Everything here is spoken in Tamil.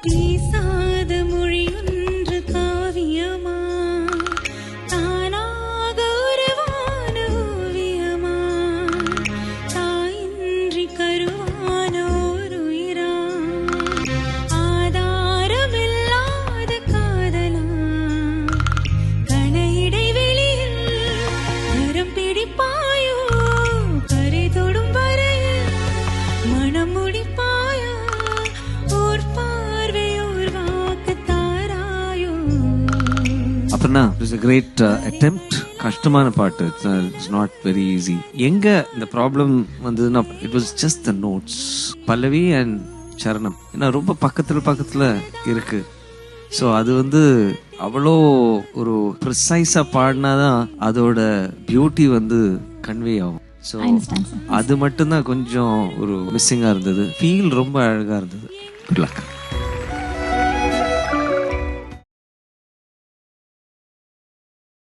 பேசாத மொழியொன்று காவியமா, தானாக உருவான ஓவியமா, தாயின்றி கருவான ஓருயிரா, ஆதாரமில்லாத காதலா, கன இடைவெளியில் கரம் பிடிப்பாயோ, கரை தொடும் வரையில் மனம் முடிப்பாயோ, ஓர் பார்வை ஓர் வாக்கு Tharayo. அப்புறம்னா it's a great attempt. கஷ்டமான பாட்டு, இட்ஸ் நாட் வெரி ஈஸி. எங்க இந்த ப்ராப்ளம் வந்ததுன்னா it was just the notes. Pallavi and சரணம் ஏன்னா ரொம்ப பக்கத்துல இருக்கு. ஸோ அது அவ்வளோ ஒரு ப்ரிசைஸா பாடினாதான் அதோட பியூட்டி கன்வே ஆகும். ஸோ அது மட்டும்தான் கொஞ்சம் ஒரு மிஸ்ஸிங்கா இருந்தது. ஃபீல் ரொம்ப அழகா இருந்தது. Good luck.